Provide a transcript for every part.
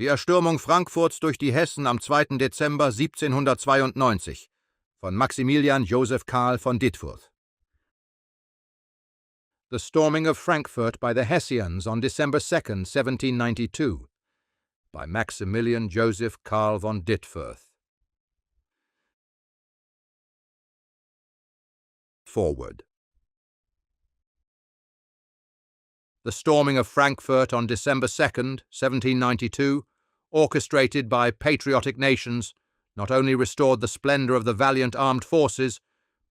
Die Erstürmung Frankfurts durch die Hessen am 2. Dezember 1792 von Maximilian Joseph Karl von Ditfurth. The storming of Frankfurt by the Hessians on December 2, 1792, by Maximilian Joseph Karl von Ditfurth. Forward. The storming of Frankfurt on December 2, 1792, orchestrated by patriotic nations, not only restored the splendor of the valiant armed forces,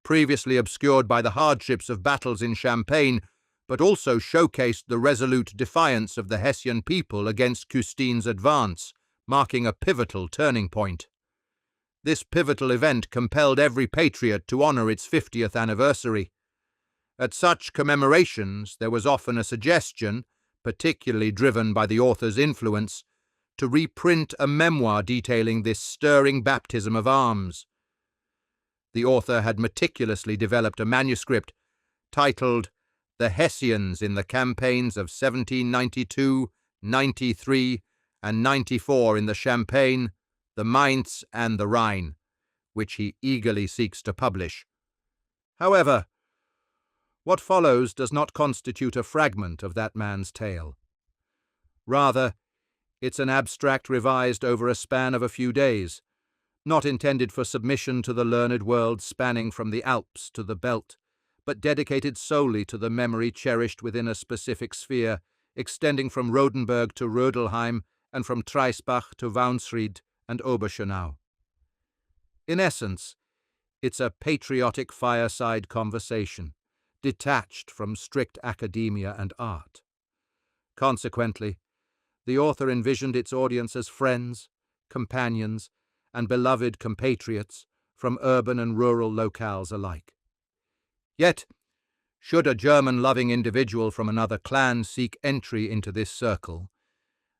previously obscured by the hardships of battles in Champagne, but also showcased the resolute defiance of the Hessian people against Custein's advance, marking a pivotal turning point. This pivotal event compelled every patriot to honor its 50th anniversary. At such commemorations, there was often a suggestion, particularly driven by the author's influence, to reprint a memoir detailing this stirring baptism of arms. The author had meticulously developed a manuscript titled The Hessians in the Campaigns of 1792, 93, and 94 in the Champagne, the Mainz, and the Rhine, which he eagerly seeks to publish. However, what follows does not constitute a fragment of that man's tale. Rather, it's an abstract revised over a span of a few days, not intended for submission to the learned world spanning from the Alps to the Belt, but dedicated solely to the memory cherished within a specific sphere, extending from Rodenburg to Rödelheim and from Treisbach to Waunsried and Oberschönau. In essence, it's a patriotic fireside conversation, detached from strict academia and art. Consequently, the author envisioned its audience as friends, companions, and beloved compatriots from urban and rural locales alike. Yet, should a German-loving individual from another clan seek entry into this circle,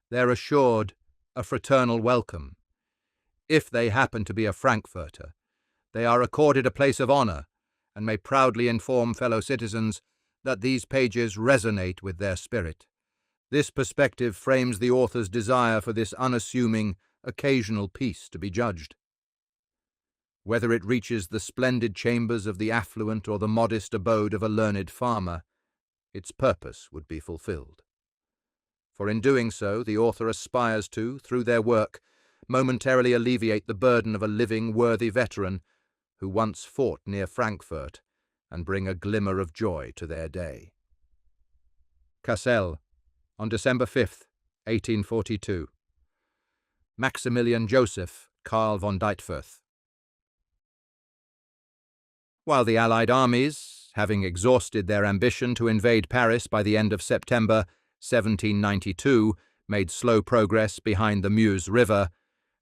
they're assured a fraternal welcome. If they happen to be a Frankfurter, they are accorded a place of honor and may proudly inform fellow citizens that these pages resonate with their spirit. This perspective frames the author's desire for this unassuming, occasional piece to be judged. Whether it reaches the splendid chambers of the affluent or the modest abode of a learned farmer, its purpose would be fulfilled. For in doing so, the author aspires to, through their work, momentarily alleviate the burden of a living, worthy veteran who once fought near Frankfurt, and bring a glimmer of joy to their day. Kassel, on December 5, 1842. Maximilian Joseph Karl von Ditfurth. While the Allied armies, having exhausted their ambition to invade Paris by the end of September 1792, made slow progress behind the Meuse River,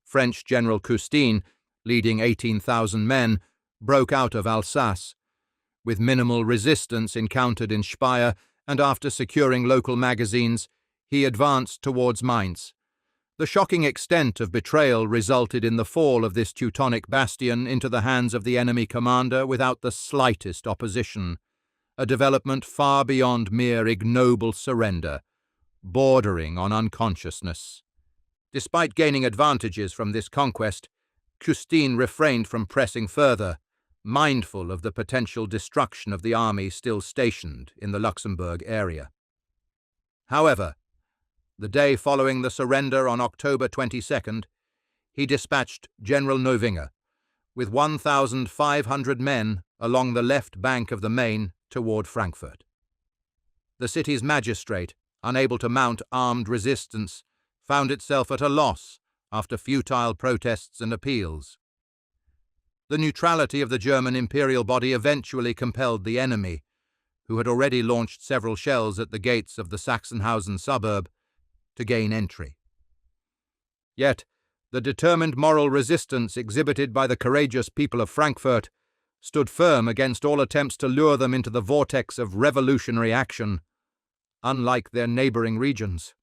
French General Custine, leading 18,000 men, broke out of Alsace. With minimal resistance encountered in Speyer, and after securing local magazines, he advanced towards Mainz. The shocking extent of betrayal resulted in the fall of this Teutonic bastion into the hands of the enemy commander without the slightest opposition, a development far beyond mere ignoble surrender, bordering on unconsciousness. Despite gaining advantages from this conquest, Custine refrained from pressing further, mindful of the potential destruction of the army still stationed in the Luxembourg area. However, the day following the surrender on October 22nd, he dispatched General Novinger with 1,500 men along the left bank of the Main toward Frankfurt. The city's magistrate, unable to mount armed resistance, found itself at a loss after futile protests and appeals. The neutrality of the German imperial body eventually compelled the enemy, who had already launched several shells at the gates of the Sachsenhausen suburb, to gain entry. Yet, the determined moral resistance exhibited by the courageous people of Frankfurt stood firm against all attempts to lure them into the vortex of revolutionary action, unlike their neighboring regions.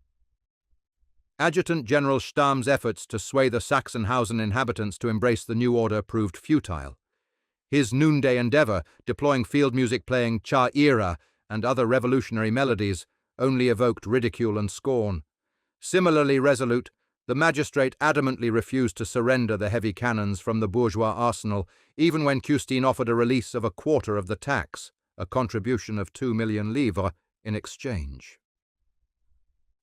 Adjutant General Stamm's efforts to sway the Sachsenhausen inhabitants to embrace the new order proved futile. His noonday endeavor, deploying field music playing Cha Ira and other revolutionary melodies, only evoked ridicule and scorn. Similarly resolute, The magistrate adamantly refused to surrender the heavy cannons from the bourgeois arsenal, even when Custine offered a release of a quarter of the tax, a contribution of 2 million livres, in exchange.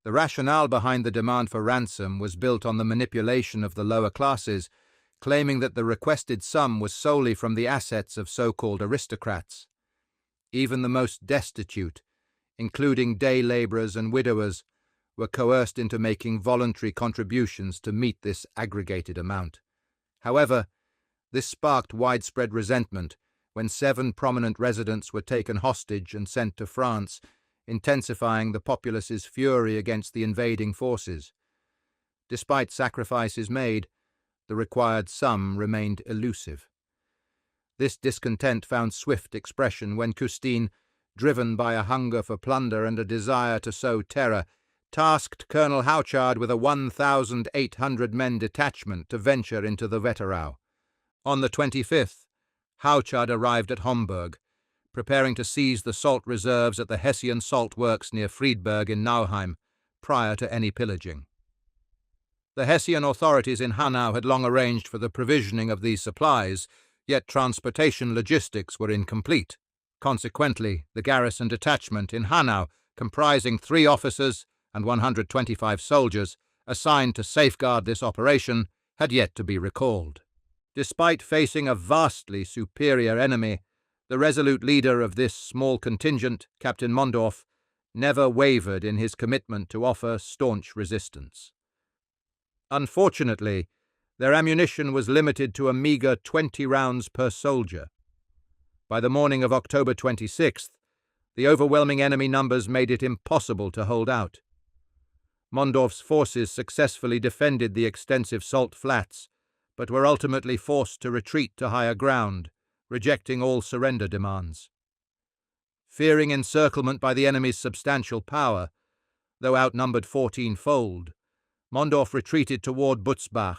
The rationale behind the demand for ransom was built on the manipulation of the lower classes, claiming that the requested sum was solely from the assets of so-called aristocrats. Even the most destitute, including day labourers and widowers, were coerced into making voluntary contributions to meet this aggregated amount. However, this sparked widespread resentment when 7 prominent residents were taken hostage and sent to France, intensifying the populace's fury against the invading forces. Despite sacrifices made, the required sum remained elusive. This discontent found swift expression when Custine, driven by a hunger for plunder and a desire to sow terror, tasked Colonel Houchard with a 1,800-men detachment to venture into the Wetterau. On the 25th, Houchard arrived at Homburg, preparing to seize the salt reserves at the Hessian salt works near Friedberg in Nauheim, prior to any pillaging. The Hessian authorities in Hanau had long arranged for the provisioning of these supplies, yet transportation logistics were incomplete. Consequently, the garrison detachment in Hanau, comprising 3 officers and 125 soldiers, assigned to safeguard this operation, had yet to be recalled. Despite facing a vastly superior enemy, the resolute leader of this small contingent, Captain Mondorf, never wavered in his commitment to offer staunch resistance. Unfortunately, their ammunition was limited to a meagre 20 rounds per soldier. By the morning of October 26th, the overwhelming enemy numbers made it impossible to hold out. Mondorf's forces successfully defended the extensive salt flats, but were ultimately forced to retreat to higher ground, rejecting all surrender demands. Fearing encirclement by the enemy's substantial power, though outnumbered 14-fold, Mondorf retreated toward Butzbach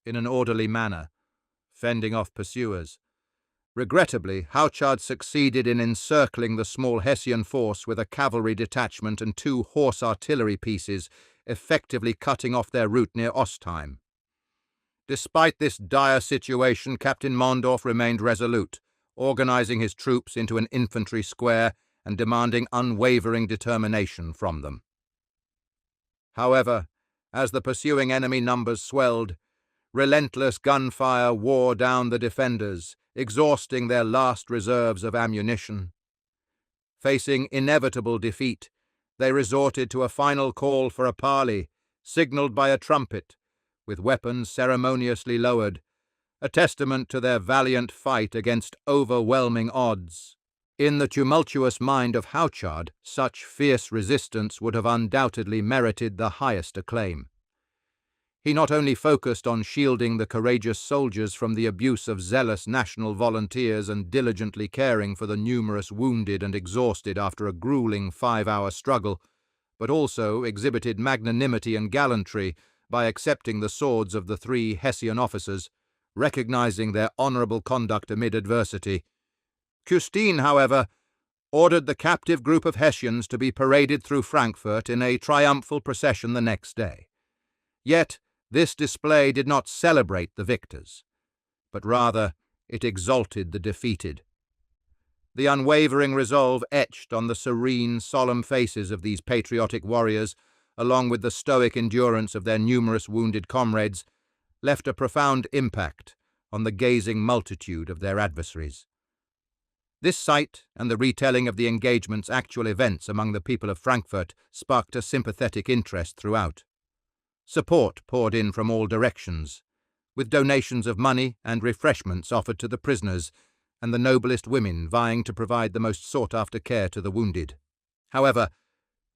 in an orderly manner, fending off pursuers. Regrettably, Houchard succeeded in encircling the small Hessian force with a cavalry detachment and 2 horse artillery pieces, effectively cutting off their route near Ostheim. Despite this dire situation, Captain Mondorf remained resolute, organizing his troops into an infantry square and demanding unwavering determination from them. However, as the pursuing enemy numbers swelled, relentless gunfire wore down the defenders, exhausting their last reserves of ammunition. Facing inevitable defeat, they resorted to a final call for a parley, signalled by a trumpet, with weapons ceremoniously lowered, a testament to their valiant fight against overwhelming odds. In the tumultuous mind of Houchard, such fierce resistance would have undoubtedly merited the highest acclaim. He not only focused on shielding the courageous soldiers from the abuse of zealous national volunteers and diligently caring for the numerous wounded and exhausted after a grueling 5-hour struggle, but also exhibited magnanimity and gallantry by accepting the swords of the 3 Hessian officers, recognizing their honourable conduct amid adversity. Custine, however, ordered the captive group of Hessians to be paraded through Frankfurt in a triumphal procession the next day. Yet, this display did not celebrate the victors, but rather it exalted the defeated. The unwavering resolve etched on the serene, solemn faces of these patriotic warriors, along with the stoic endurance of their numerous wounded comrades, left a profound impact on the gazing multitude of their adversaries. This sight and the retelling of the engagement's actual events among the people of Frankfurt sparked a sympathetic interest throughout. Support poured in from all directions, with donations of money and refreshments offered to the prisoners, and the noblest women vying to provide the most sought-after care to the wounded. However,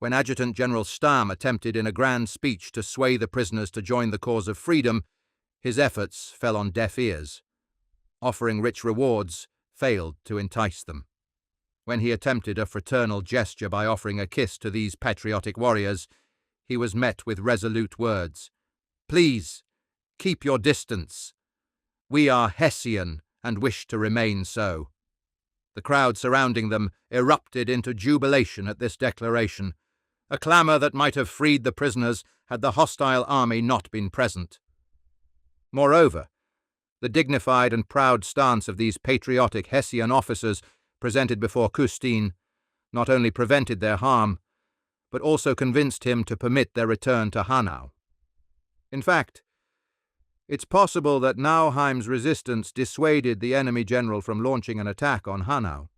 when Adjutant General Stamm attempted in a grand speech to sway the prisoners to join the cause of freedom, his efforts fell on deaf ears. Offering rich rewards failed to entice them. When he attempted a fraternal gesture by offering a kiss to these patriotic warriors, he was met with resolute words. "Please, keep your distance. We are Hessian and wish to remain so." The crowd surrounding them erupted into jubilation at this declaration, a clamour that might have freed the prisoners had the hostile army not been present. Moreover, the dignified and proud stance of these patriotic Hessian officers presented before Custine not only prevented their harm, but also convinced him to permit their return to Hanau. In fact, it's possible that Nauheim's resistance dissuaded the enemy general from launching an attack on Hanau.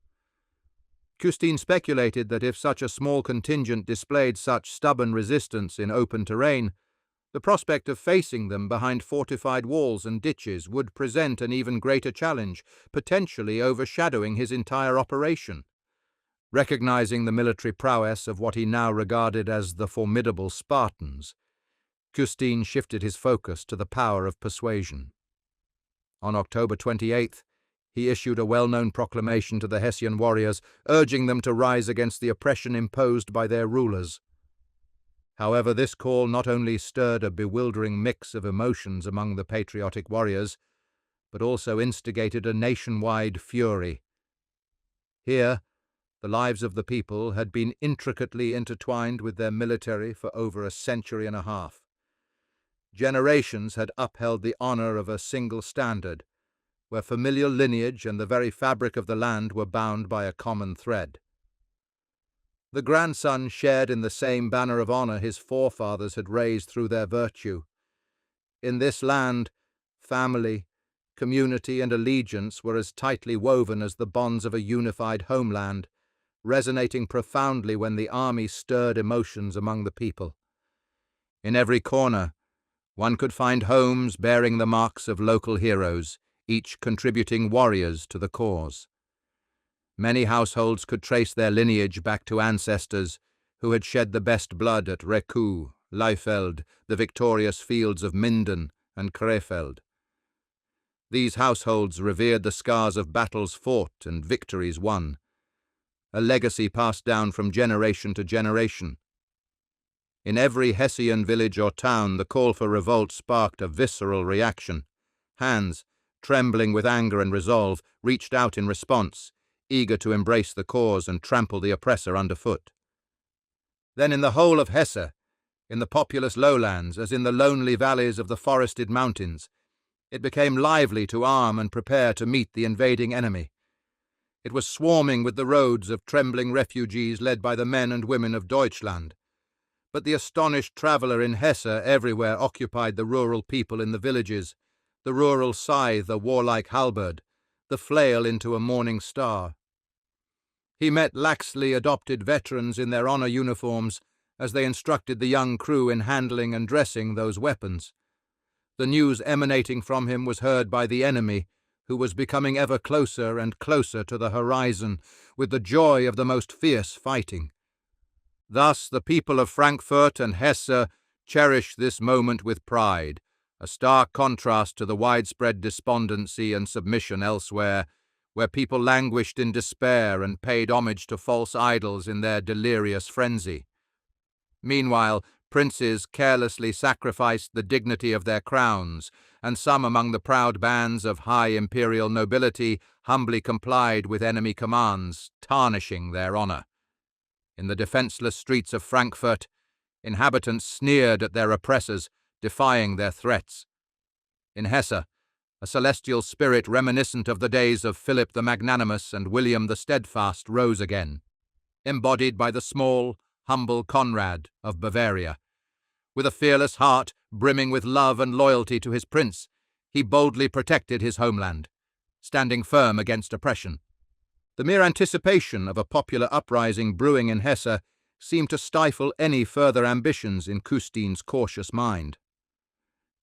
Custine speculated that if such a small contingent displayed such stubborn resistance in open terrain, the prospect of facing them behind fortified walls and ditches would present an even greater challenge, potentially overshadowing his entire operation. Recognizing the military prowess of what he now regarded as the formidable Spartans, Custine shifted his focus to the power of persuasion. On October 28th, he issued a well-known proclamation to the Hessian warriors, urging them to rise against the oppression imposed by their rulers. However, this call not only stirred a bewildering mix of emotions among the patriotic warriors, but also instigated a nationwide fury. Here, the lives of the people had been intricately intertwined with their military for over a century and a half. Generations had upheld the honor of a single standard, where familial lineage and the very fabric of the land were bound by a common thread. The grandson shared in the same banner of honor his forefathers had raised through their virtue. In this land, family, community, and allegiance were as tightly woven as the bonds of a unified homeland, resonating profoundly when the army stirred emotions among the people. In every corner, one could find homes bearing the marks of local heroes, each contributing warriors to the cause. Many households could trace their lineage back to ancestors who had shed the best blood at Reku, Leifeld, the victorious fields of Minden and Krefeld. These households revered the scars of battles fought and victories won, a legacy passed down from generation to generation. In every Hessian village or town, the call for revolt sparked a visceral reaction. Hands, trembling with anger and resolve, reached out in response, eager to embrace the cause and trample the oppressor underfoot. Then in the whole of Hesse, in the populous lowlands as in the lonely valleys of the forested mountains, it became lively to arm and prepare to meet the invading enemy. It was swarming with the roads of trembling refugees led by the men and women of Deutschland. But the astonished traveller in Hesse everywhere occupied the rural people in the villages, the rural scythe a warlike halberd, the flail into a morning star. He met laxly adopted veterans in their honour uniforms as they instructed the young crew in handling and dressing those weapons. The news emanating from him was heard by the enemy, who was becoming ever closer and closer to the horizon, with the joy of the most fierce fighting. Thus the people of Frankfurt and Hesse cherished this moment with pride, a stark contrast to the widespread despondency and submission elsewhere, where people languished in despair and paid homage to false idols in their delirious frenzy. Meanwhile, princes carelessly sacrificed the dignity of their crowns, and some among the proud bands of high imperial nobility humbly complied with enemy commands, tarnishing their honour. In the defenceless streets of Frankfurt, inhabitants sneered at their oppressors, defying their threats. In Hesse, a celestial spirit reminiscent of the days of Philip the Magnanimous and William the Steadfast rose again, embodied by the small, humble Conrad of Bavaria. With a fearless heart brimming with love and loyalty to his prince, he boldly protected his homeland, standing firm against oppression. The mere anticipation of a popular uprising brewing in Hesse seemed to stifle any further ambitions in Custine's cautious mind.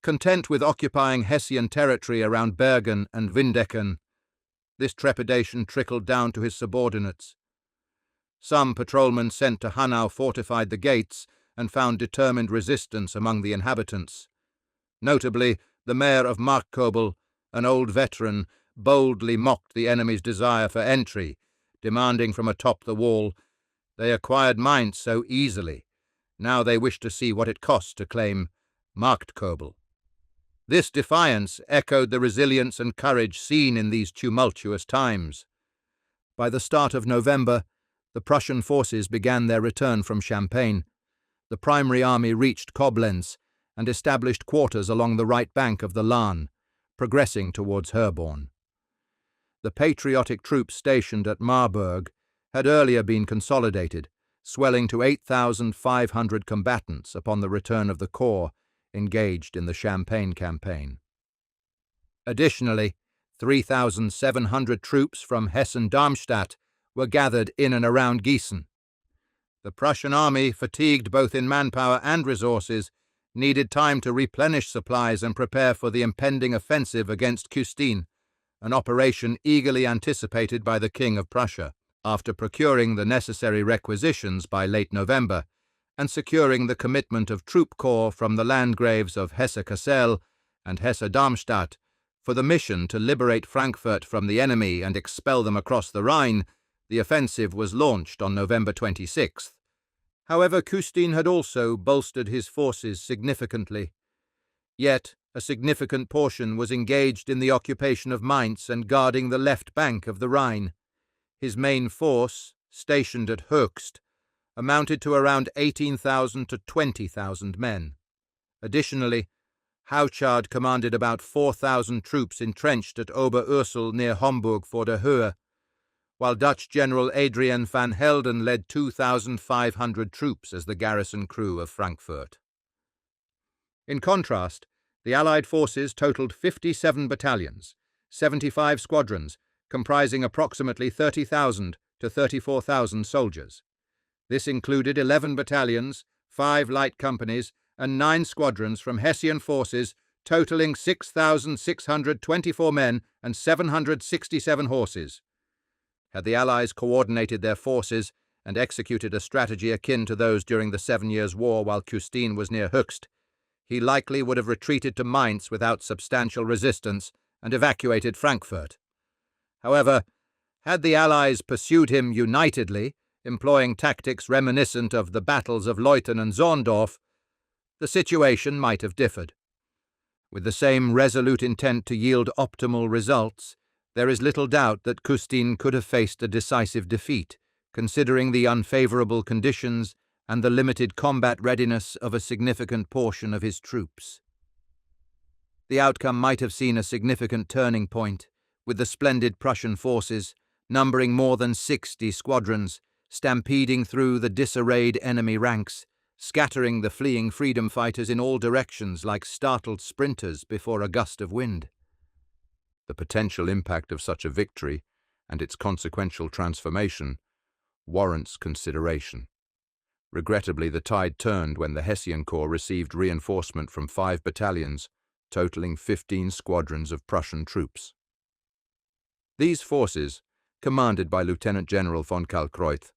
Content with occupying Hessian territory around Bergen and Windecken, this trepidation trickled down to his subordinates. Some patrolmen sent to Hanau fortified the gates and found determined resistance among the inhabitants. Notably, the mayor of Markkobel, an old veteran, boldly mocked the enemy's desire for entry, demanding from atop the wall, "They acquired Mainz so easily. Now they wish to see what it costs to claim Markkobel." This defiance echoed the resilience and courage seen in these tumultuous times. By the start of November, the Prussian forces began their return from Champagne. the primary army reached Koblenz and established quarters along the right bank of the Lahn, progressing towards Herborn. The patriotic troops stationed at Marburg had earlier been consolidated, swelling to 8,500 combatants upon the return of the corps engaged in the Champagne campaign. Additionally, 3,700 troops from Hessen-Darmstadt were gathered in and around Gießen. The Prussian army, fatigued both in manpower and resources, needed time to replenish supplies and prepare for the impending offensive against Custine, an operation eagerly anticipated by the King of Prussia, after procuring the necessary requisitions by late November and securing the commitment of troop corps from the Landgraves of Hesse-Kassel and Hesse-Darmstadt for the mission to liberate Frankfurt from the enemy and expel them across the Rhine. The offensive was launched on November 26th. However, Custine had also bolstered his forces significantly. Yet, a significant portion was engaged in the occupation of Mainz and guarding the left bank of the Rhine. His main force, stationed at Höchst, amounted to around 18,000 to 20,000 men. Additionally, Houchard commanded about 4,000 troops entrenched at Oberursel near Homburg vor der Höhe, while Dutch General Adrian van Helden led 2,500 troops as the garrison crew of Frankfurt. In contrast, the Allied forces totaled 57 battalions, 75 squadrons, comprising approximately 30,000 to 34,000 soldiers. This included 11 battalions, 5 light companies, and 9 squadrons from Hessian forces, totaling 6,624 men and 767 horses. Had the Allies coordinated their forces and executed a strategy akin to those during the 7 Years' War while Custine was near Höchst, he likely would have retreated to Mainz without substantial resistance and evacuated Frankfurt. However, had the Allies pursued him unitedly, employing tactics reminiscent of the battles of Leuthen and Zorndorf, the situation might have differed. With the same resolute intent to yield optimal results, there is little doubt that Custine could have faced a decisive defeat, considering the unfavourable conditions and the limited combat readiness of a significant portion of his troops. The outcome might have seen a significant turning point, with the splendid Prussian forces, numbering more than 60 squadrons, stampeding through the disarrayed enemy ranks, scattering the fleeing freedom fighters in all directions like startled sprinters before a gust of wind. The potential impact of such a victory, and its consequential transformation, warrants consideration. Regrettably, the tide turned when the Hessian Corps received reinforcement from 5 battalions, totaling 15 squadrons of Prussian troops. These forces, commanded by Lieutenant General von Kalkreuth,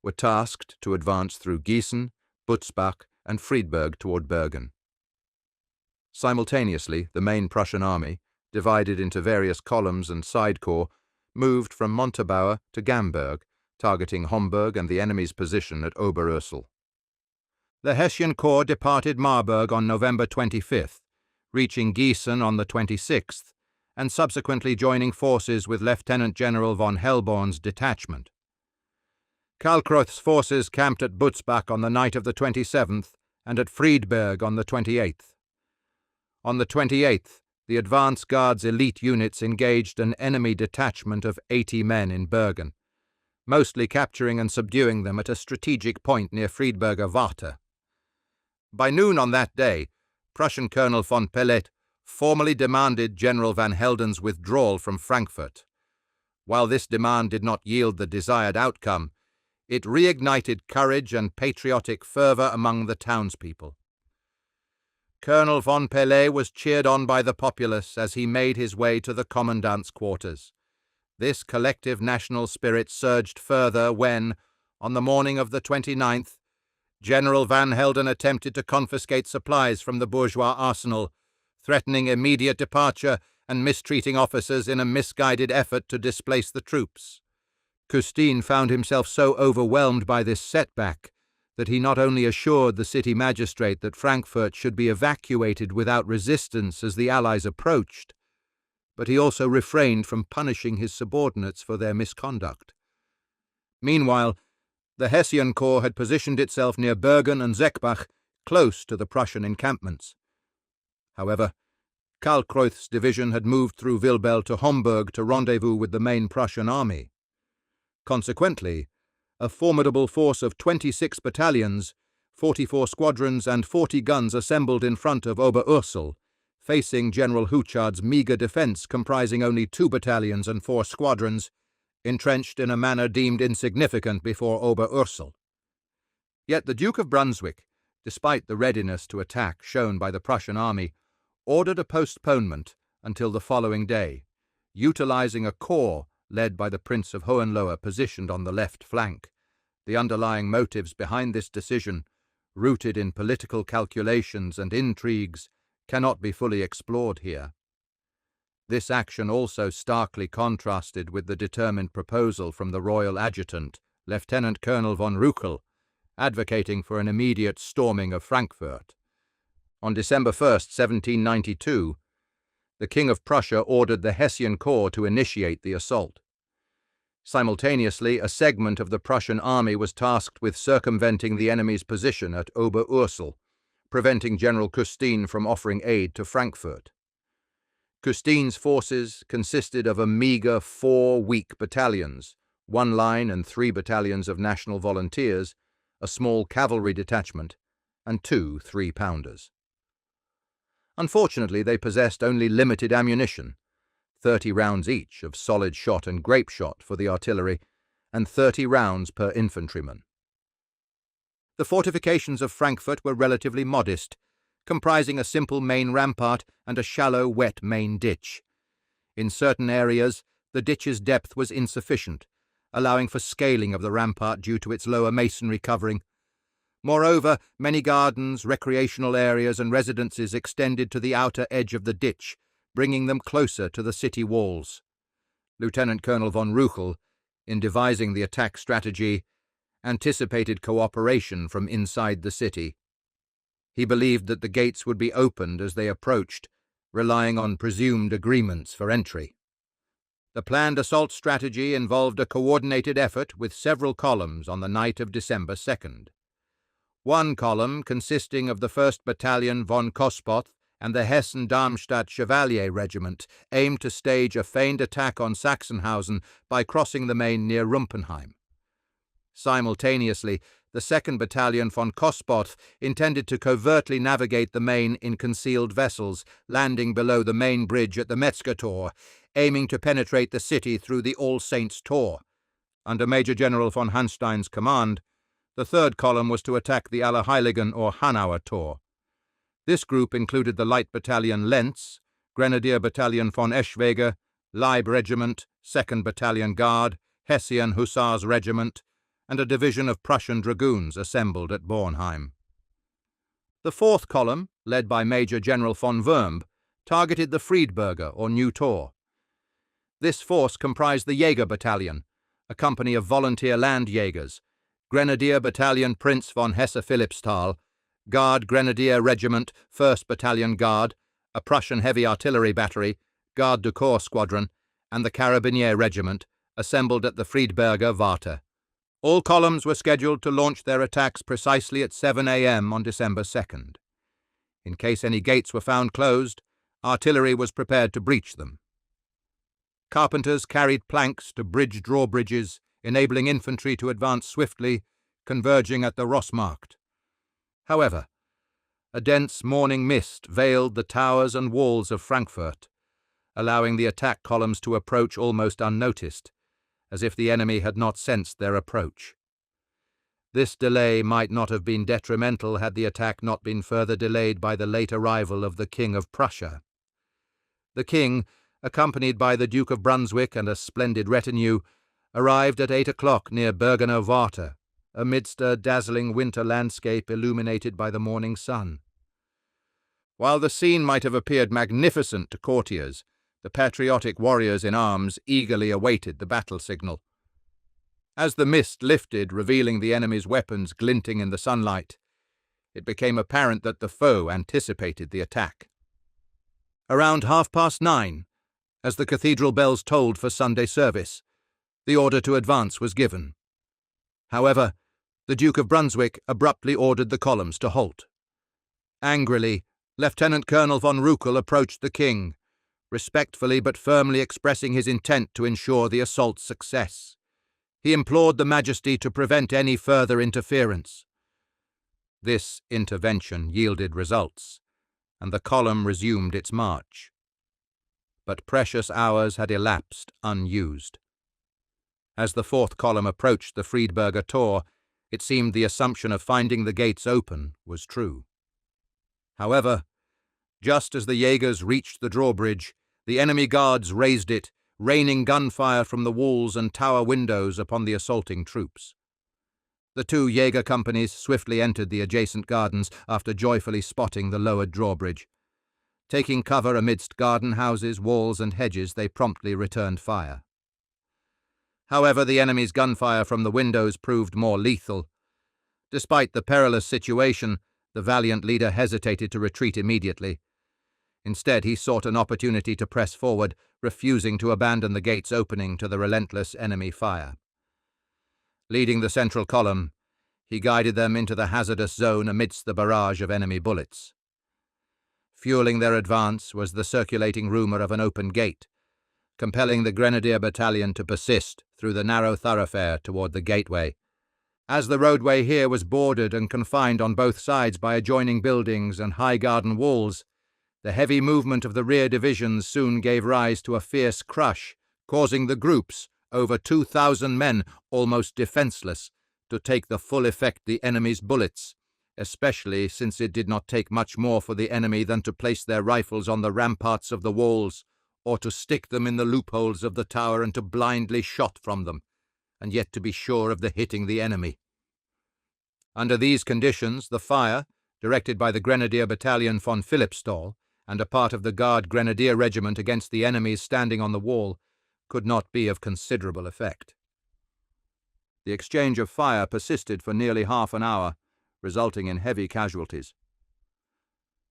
were tasked to advance through Gießen, Butzbach, and Friedberg toward Bergen. Simultaneously, the main Prussian army, divided into various columns and side corps, moved from Montabaur to Gamberg, targeting Homburg and the enemy's position at Oberursel. The Hessian Corps departed Marburg on November 25th, reaching Gießen on the 26th, and subsequently joining forces with Lieutenant General von Hellborn's detachment. Kalkreuth's forces camped at Butzbach on the night of the 27th and at Friedberg on the 28th. On the 28th, the advance guard's elite units engaged an enemy detachment of 80 men in Bergen, mostly capturing and subduing them at a strategic point near Friedberger Warte. By noon on that day, Prussian Colonel von Pellet formally demanded General van Helden's withdrawal from Frankfurt. While this demand did not yield the desired outcome, it reignited courage and patriotic fervour among the townspeople. Colonel von Pellet was cheered on by the populace as he made his way to the commandant's quarters. This collective national spirit surged further when, on the morning of the 29th, General van Helden attempted to confiscate supplies from the bourgeois arsenal, threatening immediate departure and mistreating officers in a misguided effort to displace the troops. Custine found himself so overwhelmed by this setback that he not only assured the city magistrate that Frankfurt should be evacuated without resistance as the Allies approached, but he also refrained from punishing his subordinates for their misconduct. Meanwhile, The Hessian Corps had positioned itself near Bergen and Seckbach, close to the Prussian encampments. However, Kalkreuth's division had moved through Wilbel to Homburg to rendezvous with the main Prussian army. Consequently, a formidable force of 26 battalions, 44 squadrons and 40 guns assembled in front of Oberursel, facing General Houchard's meagre defence comprising only 2 battalions and 4 squadrons, entrenched in a manner deemed insignificant before Oberursel. Yet the Duke of Brunswick, despite the readiness to attack shown by the Prussian army, ordered a postponement until the following day, utilising a corps led by the Prince of Hohenlohe positioned on the left flank. The underlying motives behind this decision, rooted in political calculations and intrigues, cannot be fully explored here. This action also starkly contrasted with the determined proposal from the royal adjutant, Lieutenant Colonel von Ruchel, advocating for an immediate storming of Frankfurt. On December 1, 1792, the King of Prussia ordered the Hessian Corps to initiate the assault. Simultaneously, a segment of the Prussian army was tasked with circumventing the enemy's position at Oberursel, preventing General Custine from offering aid to Frankfurt. Custine's forces consisted of a meagre 4 weak battalions, 1 line and 3 battalions of National Volunteers, a small cavalry detachment, and 2 3-pounders. Unfortunately, they possessed only limited ammunition, 30 rounds each of solid shot and grape shot for the artillery, and 30 rounds per infantryman. The fortifications of Frankfurt were relatively modest, comprising a simple main rampart and a shallow, wet main ditch. In certain areas, the ditch's depth was insufficient, allowing for scaling of the rampart due to its lower masonry covering. Moreover, many gardens, recreational areas and residences extended to the outer edge of the ditch, bringing them closer to the city walls. Lieutenant Colonel von Ruchel, in devising the attack strategy, anticipated cooperation from inside the city. He believed that the gates would be opened as they approached, relying on presumed agreements for entry. The planned assault strategy involved a coordinated effort with several columns on the night of December 2nd. One column, consisting of the 1st Battalion von Kospoth and the Hessen Darmstadt Chevalier Regiment, aimed to stage a feigned attack on Sachsenhausen by crossing the Main near Rumpenheim. Simultaneously, the 2nd Battalion von Kospoth intended to covertly navigate the Main in concealed vessels, landing below the main bridge at the Metzger-Tor, aiming to penetrate the city through the All Saints' Tor. Under Major General von Hanstein's command, the 3rd column was to attack the Allerheiligen or Hanauer Tor. This group included the Light Battalion Lenz, Grenadier Battalion von Eschwege, Leib Regiment, 2nd Battalion Guard, Hessian Hussars Regiment, and a division of Prussian dragoons assembled at Bornheim. The 4th column, led by Major General von Wurmb, targeted the Friedberger or New Tor. This force comprised the Jäger Battalion, a company of volunteer land Jägers, Grenadier Battalion Prince von Hesse-Philippsthal, Guard Grenadier Regiment, 1st Battalion Guard, a Prussian heavy artillery battery, Garde du Corps Squadron, and the Carabinier Regiment, assembled at the Friedberger Warte. All columns were scheduled to launch their attacks precisely at 7 a.m. on December 2nd. In case any gates were found closed, artillery was prepared to breach them. Carpenters carried planks to bridge drawbridges, enabling infantry to advance swiftly, converging at the Rossmarkt. However, a dense morning mist veiled the towers and walls of Frankfurt, allowing the attack columns to approach almost unnoticed, as if the enemy had not sensed their approach. This delay might not have been detrimental had the attack not been further delayed by the late arrival of the King of Prussia. The king, accompanied by the Duke of Brunswick and a splendid retinue, arrived at 8 o'clock near Bergener Warte, amidst a dazzling winter landscape illuminated by the morning sun. While the scene might have appeared magnificent to courtiers, the patriotic warriors in arms eagerly awaited the battle signal. As the mist lifted, revealing the enemy's weapons glinting in the sunlight, it became apparent that the foe anticipated the attack. Around 9:30, as the cathedral bells tolled for Sunday service, the order to advance was given. However, the Duke of Brunswick abruptly ordered the columns to halt. Angrily, Lieutenant Colonel von Ruckel approached the king, respectfully but firmly expressing his intent to ensure the assault's success. He implored the Majesty to prevent any further interference. This intervention yielded results, and the column resumed its march. But precious hours had elapsed unused. As the fourth column approached the Friedberger Tor, it seemed the assumption of finding the gates open was true. However, just as the Jaegers reached the drawbridge, the enemy guards raised it, raining gunfire from the walls and tower windows upon the assaulting troops. The two Jaeger companies swiftly entered the adjacent gardens after joyfully spotting the lowered drawbridge. Taking cover amidst garden houses, walls, and hedges, they promptly returned fire. However, the enemy's gunfire from the windows proved more lethal. Despite the perilous situation, the valiant leader hesitated to retreat immediately. Instead, he sought an opportunity to press forward, refusing to abandon the gate's opening to the relentless enemy fire. Leading the central column, he guided them into the hazardous zone amidst the barrage of enemy bullets. Fueling their advance was the circulating rumour of an open gate, compelling the Grenadier Battalion to persist through the narrow thoroughfare toward the gateway. As the roadway here was bordered and confined on both sides by adjoining buildings and high garden walls, the heavy movement of the rear divisions soon gave rise to a fierce crush, causing the groups, over 2,000 men, almost defenceless, to take the full effect the enemy's bullets, especially since it did not take much more for the enemy than to place their rifles on the ramparts of the walls, or to stick them in the loopholes of the tower and to blindly shot from them, and yet to be sure of the hitting the enemy. Under these conditions, the fire, directed by the Grenadier Battalion von Philippsthal and a part of the Guard Grenadier Regiment against the enemies standing on the wall, could not be of considerable effect. The exchange of fire persisted for nearly half an hour, resulting in heavy casualties.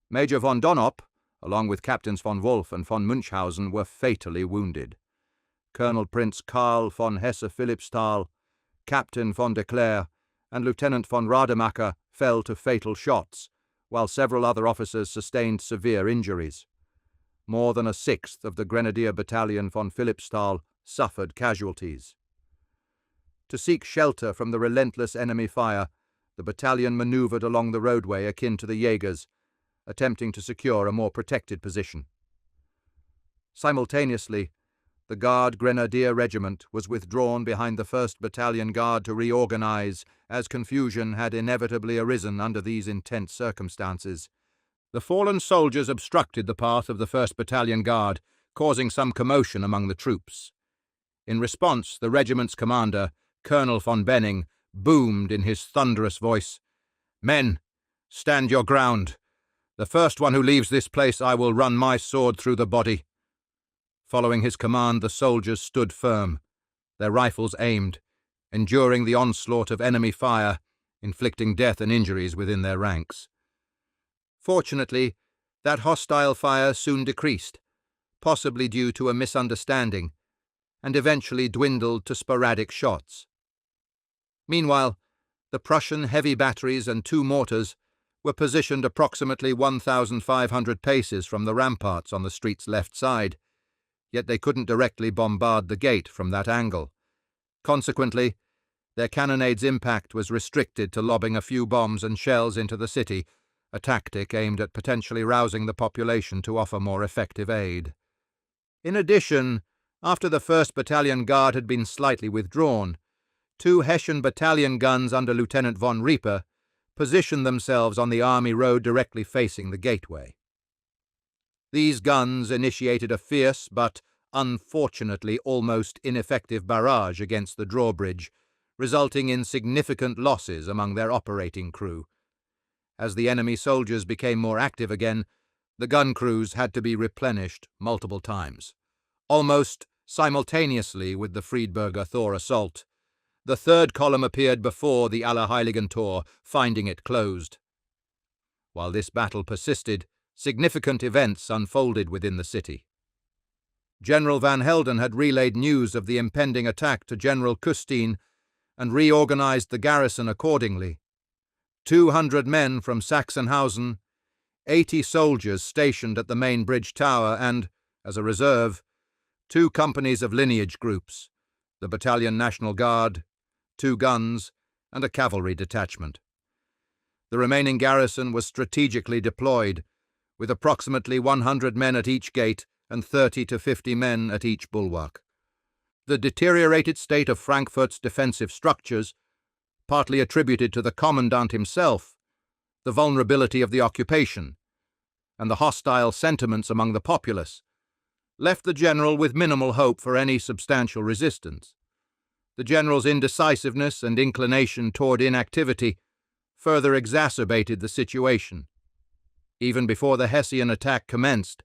Major von Donop, along with Captains von Wolf and von Munchhausen, were fatally wounded. Colonel Prince Karl von Hesse-Philippsthal, Captain von de Cler, and Lieutenant von Rademacher fell to fatal shots, while several other officers sustained severe injuries. More than a sixth of the Grenadier Battalion von Philippsthal suffered casualties. To seek shelter from the relentless enemy fire, the battalion manoeuvred along the roadway akin to the Jaegers, attempting to secure a more protected position. Simultaneously, the Guard Grenadier Regiment was withdrawn behind the 1st Battalion Guard to reorganize, as confusion had inevitably arisen under these intense circumstances. The fallen soldiers obstructed the path of the 1st Battalion Guard, causing some commotion among the troops. In response, the regiment's commander, Colonel von Benning, boomed in his thunderous voice, "Men, stand your ground. The first one who leaves this place, I will run my sword through the body." Following his command, the soldiers stood firm, their rifles aimed, enduring the onslaught of enemy fire, inflicting death and injuries within their ranks. Fortunately, that hostile fire soon decreased, possibly due to a misunderstanding, and eventually dwindled to sporadic shots. Meanwhile, the Prussian heavy batteries and 2 mortars were positioned approximately 1,500 paces from the ramparts on the street's left side, yet they couldn't directly bombard the gate from that angle. Consequently, their cannonade's impact was restricted to lobbing a few bombs and shells into the city, a tactic aimed at potentially rousing the population to offer more effective aid. In addition, after the 1st Battalion Guard had been slightly withdrawn, 2 Hessian battalion guns under Lieutenant von Rieper positioned themselves on the army road directly facing the gateway. These guns initiated a fierce but, unfortunately, almost ineffective barrage against the drawbridge, resulting in significant losses among their operating crew. As the enemy soldiers became more active again, the gun crews had to be replenished multiple times. Almost simultaneously with the Friedberger Tor assault, the 3rd column appeared before the Allerheiligentor, finding it closed. While this battle persisted, significant events unfolded within the city. General Van Helden had relayed news of the impending attack to General Custine, and reorganized the garrison accordingly. 200 men from Sachsenhausen, 80 soldiers stationed at the main bridge tower, and, as a reserve, 2 companies of lineage groups, the Battalion National Guard, 2 guns, and a cavalry detachment. The remaining garrison was strategically deployed, with approximately 100 men at each gate and 30 to 50 men at each bulwark. The deteriorated state of Frankfurt's defensive structures, partly attributed to the commandant himself, the vulnerability of the occupation, and the hostile sentiments among the populace, left the general with minimal hope for any substantial resistance. The general's indecisiveness and inclination toward inactivity further exacerbated the situation. Even before the Hessian attack commenced,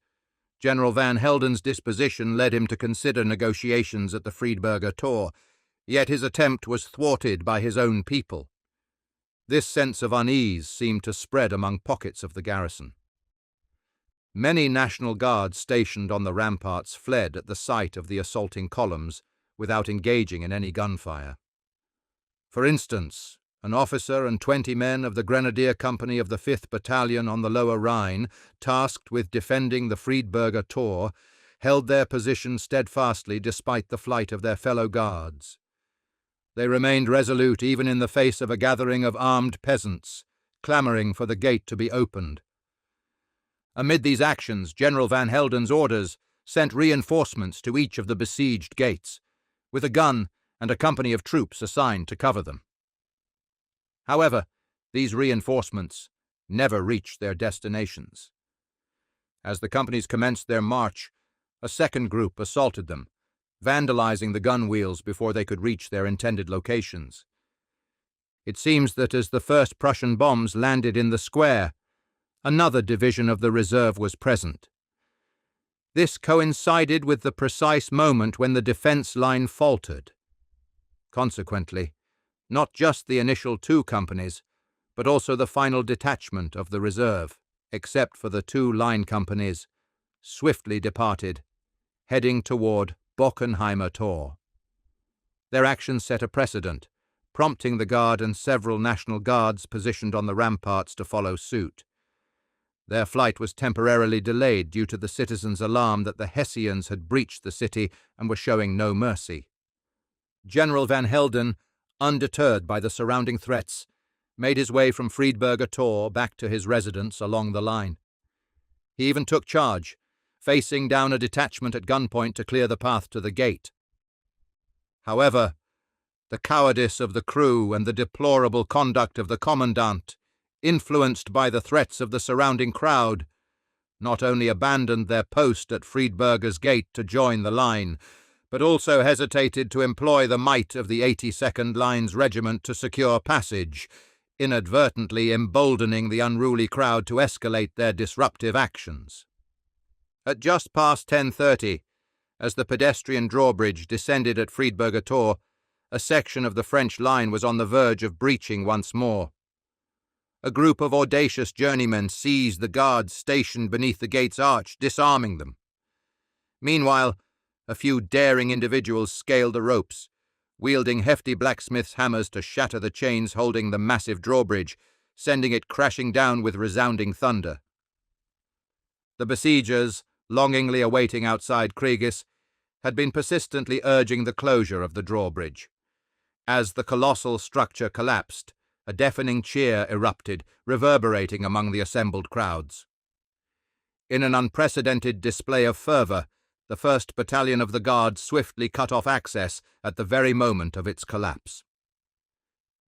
General Van Helden's disposition led him to consider negotiations at the Friedberger Tor, yet his attempt was thwarted by his own people. This sense of unease seemed to spread among pockets of the garrison. Many National Guards stationed on the ramparts fled at the sight of the assaulting columns without engaging in any gunfire. For instance, an officer and 20 men of the Grenadier Company of the 5th Battalion on the Lower Rhine, tasked with defending the Friedberger Tor, held their position steadfastly despite the flight of their fellow guards. They remained resolute even in the face of a gathering of armed peasants, clamouring for the gate to be opened. Amid these actions, General Van Helden's orders sent reinforcements to each of the besieged gates, with a gun and a company of troops assigned to cover them. However, these reinforcements never reached their destinations. As the companies commenced their march, a second group assaulted them, vandalizing the gun wheels before they could reach their intended locations. It seems that as the first Prussian bombs landed in the square, another division of the reserve was present. This coincided with the precise moment when the defense line faltered. Consequently, not just the initial 2 companies, but also the final detachment of the reserve, except for the 2 line companies, swiftly departed, heading toward Bockenheimer Tor. Their actions set a precedent, prompting the Guard and several National Guards positioned on the ramparts to follow suit. Their flight was temporarily delayed due to the citizens' alarm that the Hessians had breached the city and were showing no mercy. General Van Helden, undeterred by the surrounding threats, made his way from Friedberger Tor back to his residence along the line. He even took charge, facing down a detachment at gunpoint to clear the path to the gate. However, the cowardice of the crew and the deplorable conduct of the commandant, influenced by the threats of the surrounding crowd, not only abandoned their post at Friedberger's gate to join the line, but also hesitated to employ the might of the 82nd Line's regiment to secure passage, inadvertently emboldening the unruly crowd to escalate their disruptive actions. At just past 10:30, as the pedestrian drawbridge descended at Friedberger Tor, a section of the French line was on the verge of breaching once more. A group of audacious journeymen seized the guards stationed beneath the gate's arch, disarming them. Meanwhile, a few daring individuals scaled the ropes, wielding hefty blacksmith's hammers to shatter the chains holding the massive drawbridge, sending it crashing down with resounding thunder. The besiegers, longingly awaiting outside Kriegis, had been persistently urging the closure of the drawbridge. As the colossal structure collapsed, a deafening cheer erupted, reverberating among the assembled crowds. In an unprecedented display of fervour, the 1st Battalion of the Guard swiftly cut off access at the very moment of its collapse.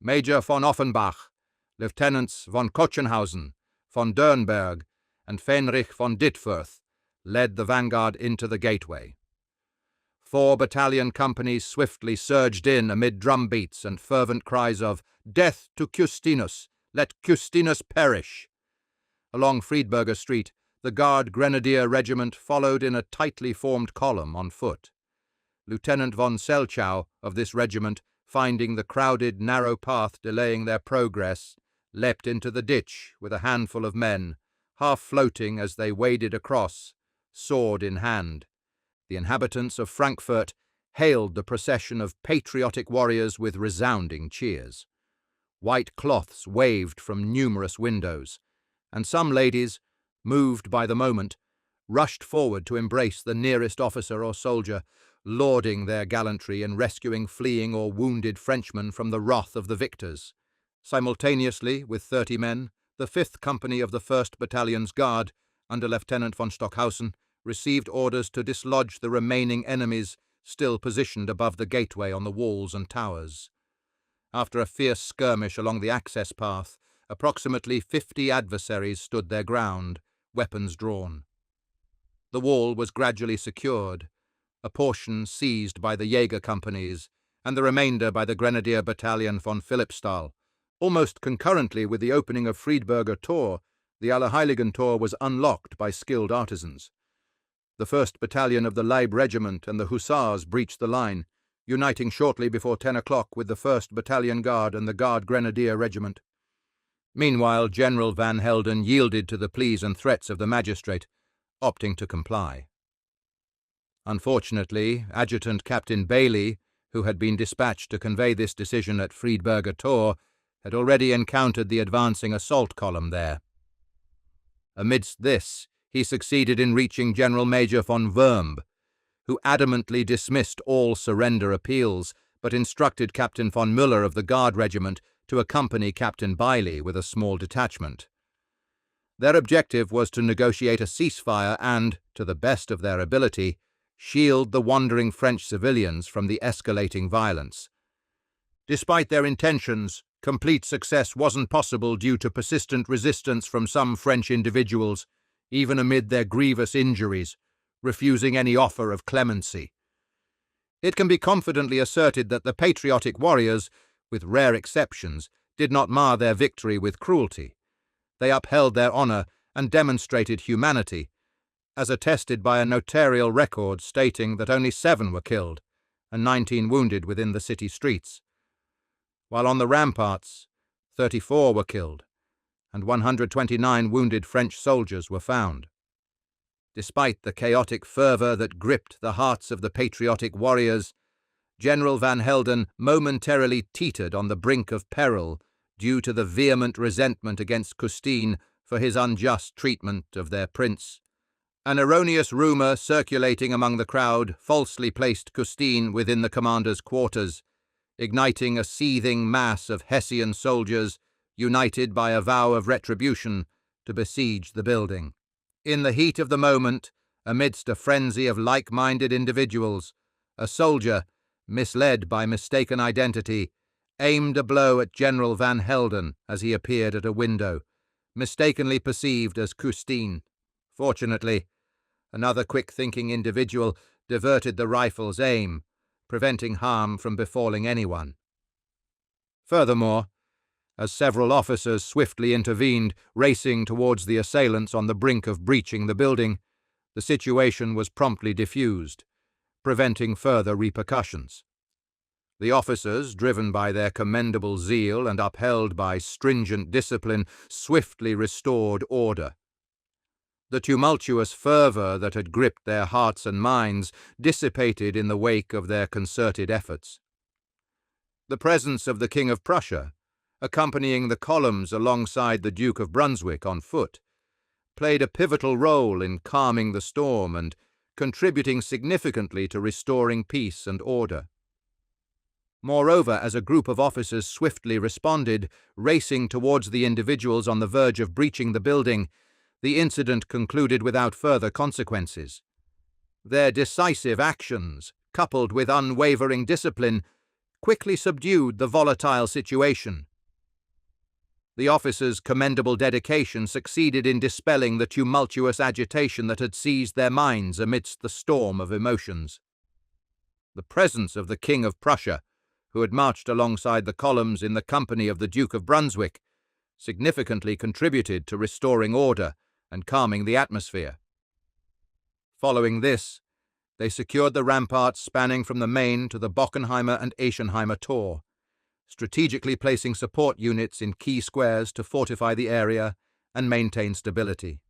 Major von Offenbach, Lieutenants von Kochenhausen, von Dürnberg, and Fenrich von Ditfurth led the vanguard into the gateway. 4 battalion companies swiftly surged in amid drumbeats and fervent cries of "Death to Custinus! Let Custinus perish!" Along Friedberger Street, the Guard Grenadier Regiment followed in a tightly formed column on foot. Lieutenant von Selchow of this regiment, finding the crowded, narrow path delaying their progress, leapt into the ditch with a handful of men, half floating as they waded across, sword in hand. The inhabitants of Frankfurt hailed the procession of patriotic warriors with resounding cheers. White cloths waved from numerous windows, and some ladies, moved by the moment, rushed forward to embrace the nearest officer or soldier, lauding their gallantry in rescuing fleeing or wounded Frenchmen from the wrath of the victors. Simultaneously, with 30 men, the 5th Company of the 1st Battalion's Guard, under Lieutenant von Stockhausen, received orders to dislodge the remaining enemies still positioned above the gateway on the walls and towers. After a fierce skirmish along the access path, approximately 50 adversaries stood their ground, weapons drawn. The wall was gradually secured, a portion seized by the Jaeger companies, and the remainder by the Grenadier Battalion von Philippsthal. Almost concurrently with the opening of Friedberger Tor, the Allerheiligen Tor was unlocked by skilled artisans. The 1st Battalion of the Leib Regiment and the Hussars breached the line, uniting shortly before 10 o'clock with the 1st Battalion Guard and the Guard Grenadier Regiment. Meanwhile, General Van Helden yielded to the pleas and threats of the magistrate, opting to comply. Unfortunately, Adjutant Captain Bailey, who had been dispatched to convey this decision at Friedberger Tor, had already encountered the advancing assault column there. Amidst this, he succeeded in reaching General Major von Wurmb, who adamantly dismissed all surrender appeals, but instructed Captain von Müller of the Guard Regiment to accompany Captain Bailey with a small detachment. Their objective was to negotiate a ceasefire and, to the best of their ability, shield the wandering French civilians from the escalating violence. Despite their intentions, complete success wasn't possible due to persistent resistance from some French individuals, even amid their grievous injuries, refusing any offer of clemency. It can be confidently asserted that the patriotic warriors, with rare exceptions, did not mar their victory with cruelty. They upheld their honour and demonstrated humanity, as attested by a notarial record stating that only 7 were killed and 19 wounded within the city streets, while on the ramparts 34 were killed and 129 wounded French soldiers were found. Despite the chaotic fervour that gripped the hearts of the patriotic warriors, General Van Helden momentarily teetered on the brink of peril due to the vehement resentment against Custine for his unjust treatment of their prince. An erroneous rumour circulating among the crowd falsely placed Custine within the commander's quarters, igniting a seething mass of Hessian soldiers united by a vow of retribution to besiege the building. In the heat of the moment, amidst a frenzy of like-minded individuals, a soldier, misled by mistaken identity, aimed a blow at General Van Helden as he appeared at a window, mistakenly perceived as Custine. Fortunately, another quick-thinking individual diverted the rifle's aim, preventing harm from befalling anyone. Furthermore, as several officers swiftly intervened, racing towards the assailants on the brink of breaching the building, the situation was promptly diffused, preventing further repercussions. The officers, driven by their commendable zeal and upheld by stringent discipline, swiftly restored order. The tumultuous fervour that had gripped their hearts and minds dissipated in the wake of their concerted efforts. The presence of the King of Prussia, accompanying the columns alongside the Duke of Brunswick on foot, played a pivotal role in calming the storm and contributing significantly to restoring peace and order. Moreover, as a group of officers swiftly responded, racing towards the individuals on the verge of breaching the building, the incident concluded without further consequences. Their decisive actions, coupled with unwavering discipline, quickly subdued the volatile situation. The officers' commendable dedication succeeded in dispelling the tumultuous agitation that had seized their minds amidst the storm of emotions. The presence of the King of Prussia, who had marched alongside the columns in the company of the Duke of Brunswick, significantly contributed to restoring order and calming the atmosphere. Following this, they secured the ramparts spanning from the Main to the Bockenheimer and Eschenheimer Tor, strategically placing support units in key squares to fortify the area and maintain stability.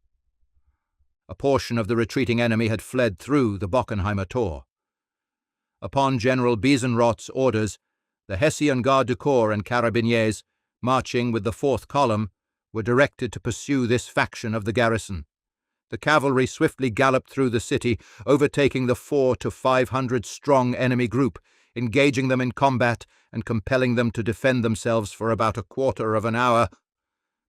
A portion of the retreating enemy had fled through the Bockenheimer Tor. Upon General Biesenroth's orders, the Hessian Garde du Corps and Carabiniers, marching with the 4th Column, were directed to pursue this faction of the garrison. The cavalry swiftly galloped through the city, overtaking the 400 to 500 strong enemy group, engaging them in combat and compelling them to defend themselves for about a quarter of an hour.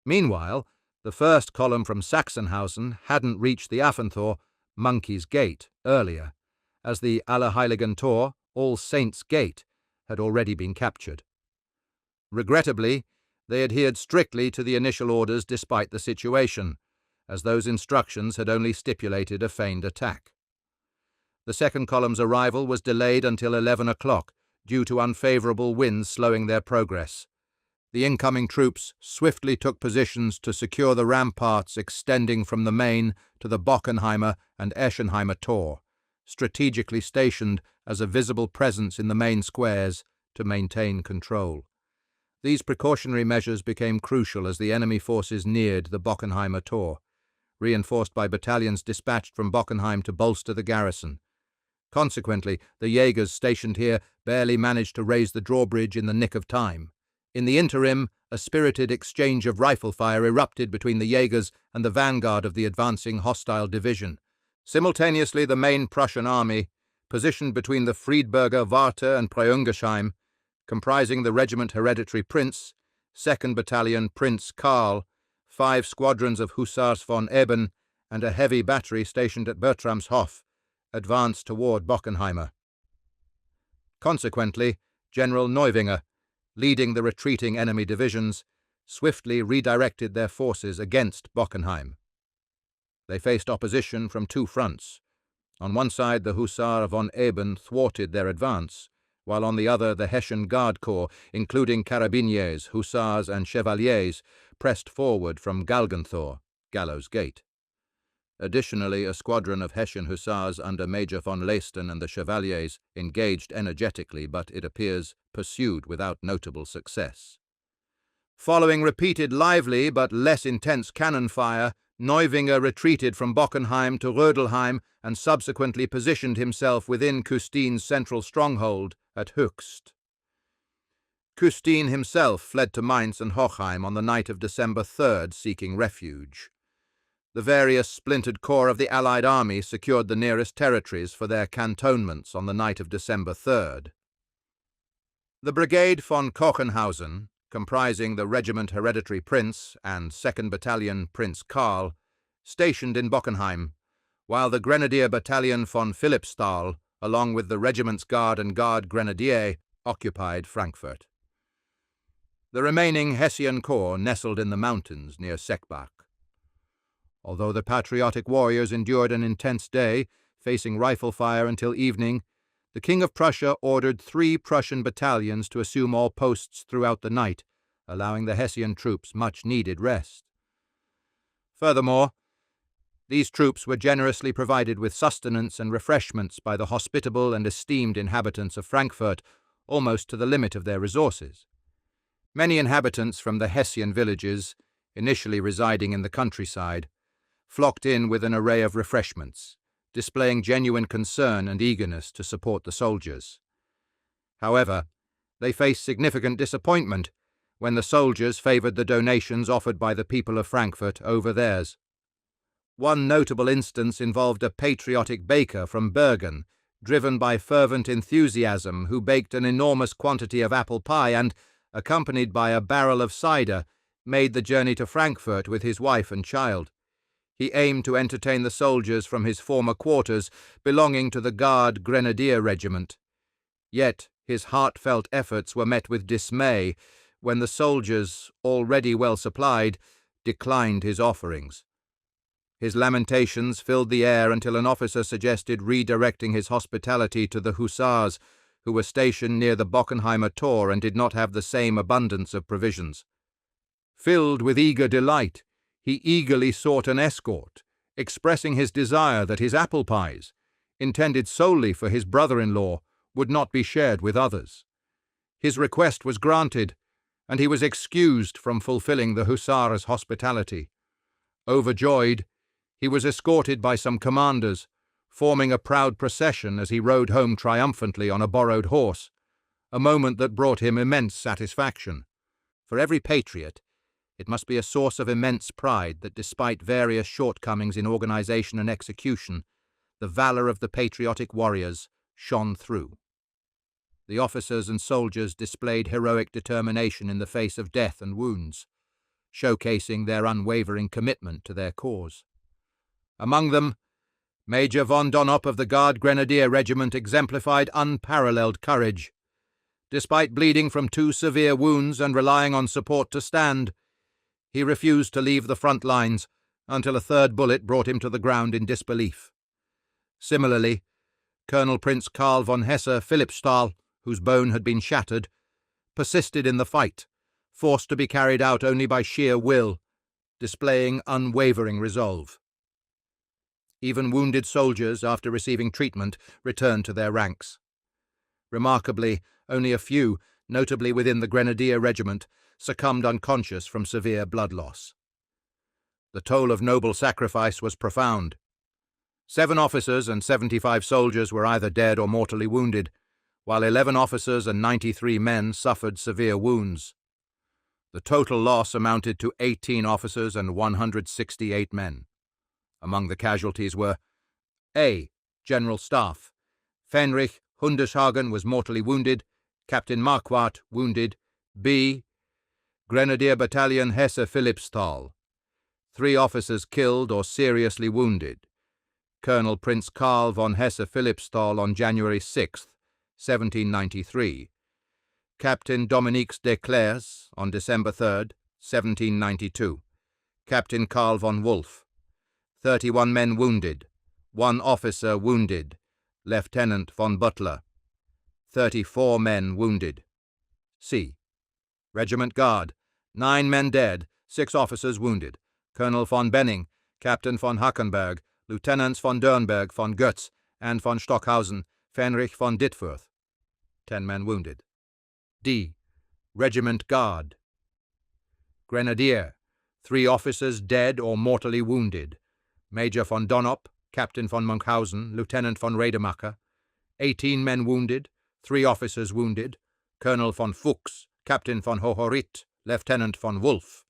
Meanwhile, the 1st Column from Sachsenhausen hadn't reached the Affentor, Monkey's Gate, earlier, as the Allerheiligen Tor, All Saints' Gate, had already been captured. Regrettably, they adhered strictly to the initial orders despite the situation, as those instructions had only stipulated a feigned attack. The 2nd Column's arrival was delayed until 11 o'clock, due to unfavourable winds slowing their progress. The incoming troops swiftly took positions to secure the ramparts extending from the Main to the Bockenheimer and Eschenheimer Tor, strategically stationed as a visible presence in the main squares to maintain control. These precautionary measures became crucial as the enemy forces neared the Bockenheimer Tor, reinforced by battalions dispatched from Bockenheim to bolster the garrison. Consequently, the Jaegers stationed here barely managed to raise the drawbridge in the nick of time. In the interim, a spirited exchange of rifle fire erupted between the Jaegers and the vanguard of the advancing hostile division. Simultaneously, the main Prussian army, positioned between the Friedberger Warte and Preungersheim, comprising the regiment Hereditary Prince, 2nd Battalion Prince Karl, 5 squadrons of Hussars von Eben, and a heavy battery stationed at Bertramshof, advanced toward Bockenheimer. Consequently, General Neuwinger, leading the retreating enemy divisions, swiftly redirected their forces against Bockenheim. They faced opposition from 2 fronts. On one side, the Hussar von Eben thwarted their advance, while on the other the Hessian Guard Corps, including Carabiniers, Hussars and Chevaliers, pressed forward from Galgentor, Gallows Gate. Additionally, a squadron of Hessian Hussars under Major von Leisten and the Chevaliers engaged energetically, but, it appears, pursued without notable success. Following repeated lively but less intense cannon fire, Neuwinger retreated from Bockenheim to Rödelheim and subsequently positioned himself within Custein's central stronghold at Höchst. Custine himself fled to Mainz and Hochheim on the night of December 3rd, seeking refuge. The various splintered corps of the Allied army secured the nearest territories for their cantonments on the night of December 3rd. The Brigade von Kochenhausen, comprising the Regiment Hereditary Prince and 2nd Battalion Prince Karl, stationed in Bockenheim, while the Grenadier Battalion von Philippsthal, along with the Regiment's Guard and Guard Grenadier, occupied Frankfurt. The remaining Hessian Corps nestled in the mountains near Seckbach. Although the patriotic warriors endured an intense day, facing rifle fire until evening, the King of Prussia ordered 3 Prussian battalions to assume all posts throughout the night, allowing the Hessian troops much-needed rest. Furthermore, these troops were generously provided with sustenance and refreshments by the hospitable and esteemed inhabitants of Frankfurt, almost to the limit of their resources. Many inhabitants from the Hessian villages, initially residing in the countryside, flocked in with an array of refreshments, displaying genuine concern and eagerness to support the soldiers. However, they faced significant disappointment when the soldiers favoured the donations offered by the people of Frankfurt over theirs. One notable instance involved a patriotic baker from Bergen, driven by fervent enthusiasm, who baked an enormous quantity of apple pie and, accompanied by a barrel of cider, made the journey to Frankfurt with his wife and child. He aimed to entertain the soldiers from his former quarters, belonging to the Guard Grenadier Regiment. Yet his heartfelt efforts were met with dismay when the soldiers, already well supplied, declined his offerings. His lamentations filled the air until an officer suggested redirecting his hospitality to the Hussars, who were stationed near the Bockenheimer Tor and did not have the same abundance of provisions. Filled with eager delight, he eagerly sought an escort, expressing his desire that his apple pies, intended solely for his brother-in-law, would not be shared with others. His request was granted, and he was excused from fulfilling the Hussars' hospitality. Overjoyed, he was escorted by some commanders, forming a proud procession as he rode home triumphantly on a borrowed horse, a moment that brought him immense satisfaction. For every patriot, it must be a source of immense pride that despite various shortcomings in organization and execution, the valor of the patriotic warriors shone through. The officers and soldiers displayed heroic determination in the face of death and wounds, showcasing their unwavering commitment to their cause. Among them, Major von Donop of the Guard Grenadier Regiment exemplified unparalleled courage. Despite bleeding from 2 severe wounds and relying on support to stand, he refused to leave the front lines until a 3rd bullet brought him to the ground in disbelief. Similarly, Colonel Prince Karl von Hesse-Philippsthal, whose bone had been shattered, persisted in the fight, forced to be carried out only by sheer will, displaying unwavering resolve. Even wounded soldiers, after receiving treatment, returned to their ranks. Remarkably, only a few, notably within the Grenadier Regiment, succumbed unconscious from severe blood loss. The toll of noble sacrifice was profound. 7 officers and 75 soldiers were either dead or mortally wounded, while 11 officers and 93 men suffered severe wounds. The total loss amounted to 18 officers and 168 men. Among the casualties were A. General Staff. Fenrich Hundeshagen was mortally wounded, Captain Marquardt wounded. B. Grenadier Battalion Hesse-Philippsthal. 3 officers killed or seriously wounded. Colonel Prince Karl von Hesse-Philippsthal on January 6, 1793. Captain Dominique de Clères on December 3, 1792. Captain Karl von Wolff. 31 men wounded. 1 officer wounded. Lieutenant von Butler. 34 men wounded. C. Regiment Guard. 9 men dead, 6 officers wounded. Colonel von Benning, Captain von Hackenberg, Lieutenants von Dürnberg, von Götz, and von Stockhausen, Fenrich von Ditfurth. 10 men wounded. D. Regiment Guard. Grenadier. 3 officers dead or mortally wounded. Major von Donop, Captain von Munkhausen, Lieutenant von Rademacher. 18 men wounded, 3 officers wounded. Colonel von Fuchs, Captain von Hohorit, Lieutenant von Wolff.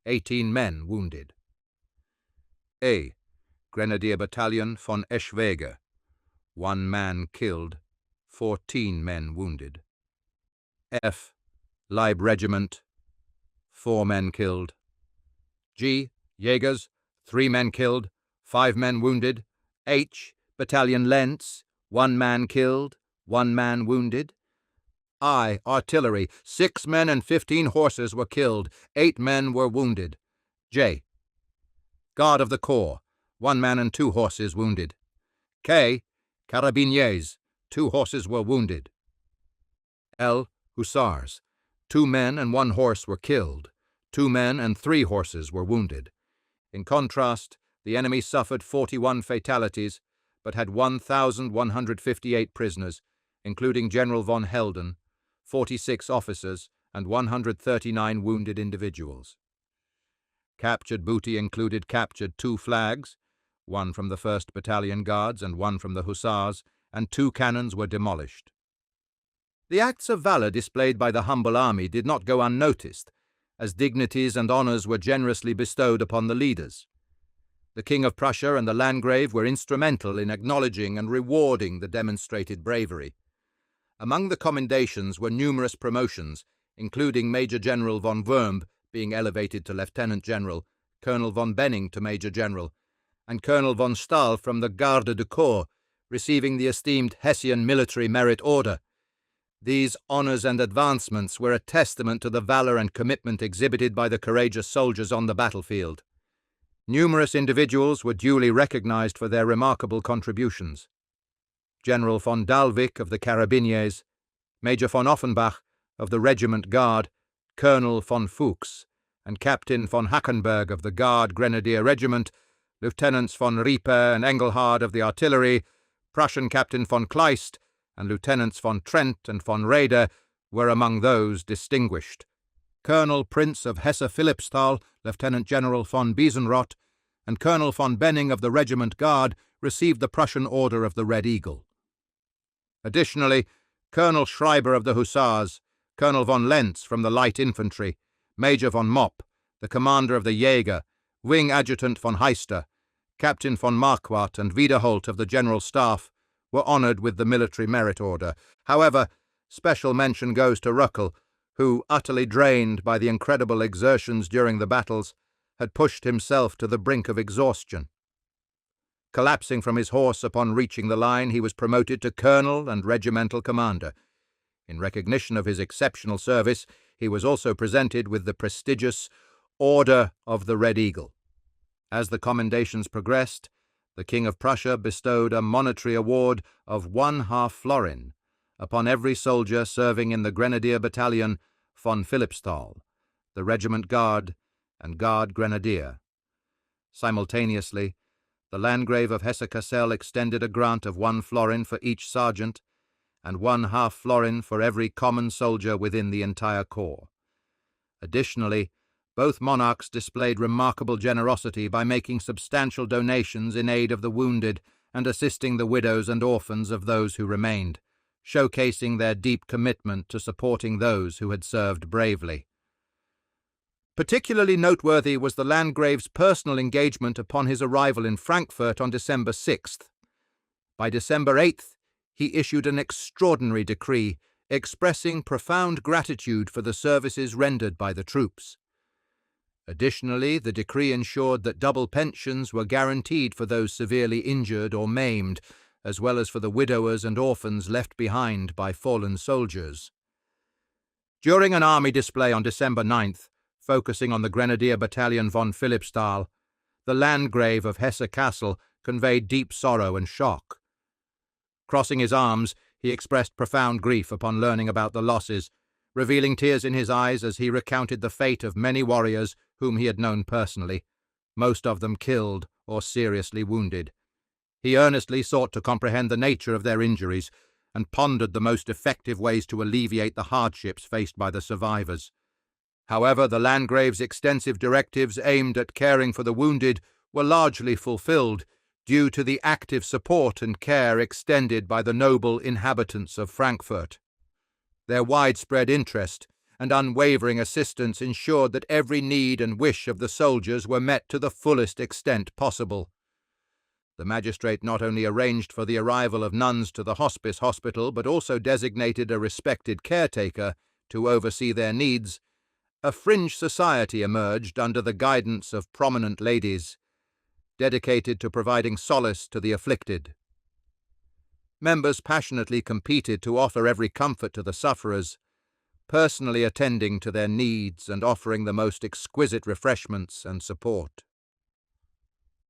18 men wounded. A. Grenadier Battalion von Eschwege. 1 man killed, 14 men wounded. F. Leib Regiment. 4 men killed. G. Jägers. 3 men killed, 5 men wounded. H. Battalion Lentz. 1 man killed, 1 man wounded. I. Artillery. 6 men and 15 horses were killed, 8 men were wounded. J. Guard of the Corps. 1 man and 2 horses wounded. K. Carabiniers. 2 horses were wounded. L. Hussars. 2 men and 1 horse were killed. 2 men and 3 horses were wounded. In contrast, the enemy suffered 41 fatalities, but had 1,158 prisoners, including General von Helden, 46 officers, and 139 wounded individuals. Captured booty included captured 2 flags, 1 from the 1st Battalion Guards and 1 from the Hussars, and 2 cannons were demolished. The acts of valor displayed by the humble army did not go unnoticed, as dignities and honors were generously bestowed upon the leaders. The King of Prussia and the Landgrave were instrumental in acknowledging and rewarding the demonstrated bravery. Among the commendations were numerous promotions, including Major General von Wurmb being elevated to Lieutenant General, Colonel von Benning to Major General, and Colonel von Stahl from the Garde du Corps receiving the esteemed Hessian Military Merit Order. These honors and advancements were a testament to the valor and commitment exhibited by the courageous soldiers on the battlefield. Numerous individuals were duly recognized for their remarkable contributions. General von Dalvik of the Carabiniers, Major von Offenbach of the Regiment Guard, Colonel von Fuchs, and Captain von Hackenberg of the Guard Grenadier Regiment, Lieutenants von Rieper and Engelhard of the Artillery, Prussian Captain von Kleist, and Lieutenants von Trent and von Raeder were among those distinguished. Colonel Prince of Hesse-Philippsthal, Lieutenant General von Biesenroth, and Colonel von Benning of the Regiment Guard received the Prussian Order of the Red Eagle. Additionally, Colonel Schreiber of the Hussars, Colonel von Lentz from the Light Infantry, Major von Mopp, the commander of the Jäger, Wing Adjutant von Heister, Captain von Marquardt and Wiederholt of the General Staff were honoured with the Military Merit Order. However, special mention goes to Ruckel, who, utterly drained by the incredible exertions during the battles, had pushed himself to the brink of exhaustion. Collapsing from his horse upon reaching the line, he was promoted to colonel and regimental commander. In recognition of his exceptional service, he was also presented with the prestigious Order of the Red Eagle. As the commendations progressed, the King of Prussia bestowed a monetary award of 1/2 florin upon every soldier serving in the Grenadier Battalion von Philippsthal, the Regiment Guard, and Guard Grenadier. Simultaneously, the Landgrave of Hesse-Kassel extended a grant of 1 florin for each sergeant and 1/2 florin for every common soldier within the entire corps. Additionally, both monarchs displayed remarkable generosity by making substantial donations in aid of the wounded and assisting the widows and orphans of those who remained, showcasing their deep commitment to supporting those who had served bravely. Particularly noteworthy was the Landgrave's personal engagement upon his arrival in Frankfurt on December 6th. By December 8th, he issued an extraordinary decree expressing profound gratitude for the services rendered by the troops. Additionally, the decree ensured that double pensions were guaranteed for those severely injured or maimed, as well as for the widowers and orphans left behind by fallen soldiers. During an army display on December 9th, focusing on the Grenadier Battalion von Philippsthal, the Landgrave of Hesse-Kassel conveyed deep sorrow and shock. Crossing his arms, he expressed profound grief upon learning about the losses, revealing tears in his eyes as he recounted the fate of many warriors whom he had known personally, most of them killed or seriously wounded. He earnestly sought to comprehend the nature of their injuries and pondered the most effective ways to alleviate the hardships faced by the survivors. However, the Landgrave's extensive directives aimed at caring for the wounded were largely fulfilled due to the active support and care extended by the noble inhabitants of Frankfurt. Their widespread interest and unwavering assistance ensured that every need and wish of the soldiers were met to the fullest extent possible. The magistrate not only arranged for the arrival of nuns to the hospice hospital, but also designated a respected caretaker to oversee their needs. A fringe society emerged under the guidance of prominent ladies, dedicated to providing solace to the afflicted. Members passionately competed to offer every comfort to the sufferers, personally attending to their needs and offering the most exquisite refreshments and support.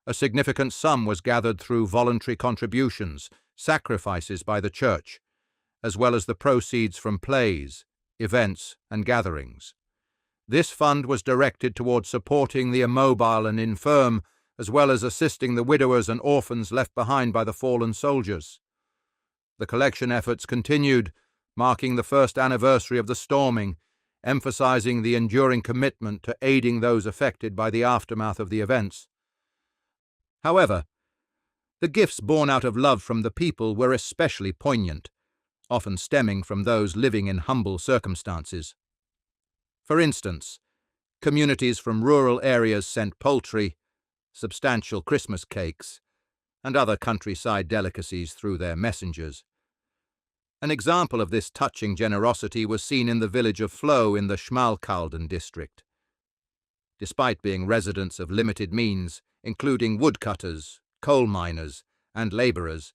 A significant sum was gathered through voluntary contributions, sacrifices by the Church, as well as the proceeds from plays, events, and gatherings. This fund was directed towards supporting the immobile and infirm, as well as assisting the widowers and orphans left behind by the fallen soldiers. The collection efforts continued, marking the first anniversary of the storming, emphasizing the enduring commitment to aiding those affected by the aftermath of the events. However, the gifts born out of love from the people were especially poignant, often stemming from those living in humble circumstances. For instance, communities from rural areas sent poultry, substantial Christmas cakes, and other countryside delicacies through their messengers. An example of this touching generosity was seen in the village of Floh in the Schmalkalden district. Despite being residents of limited means, including woodcutters, coal miners, and labourers,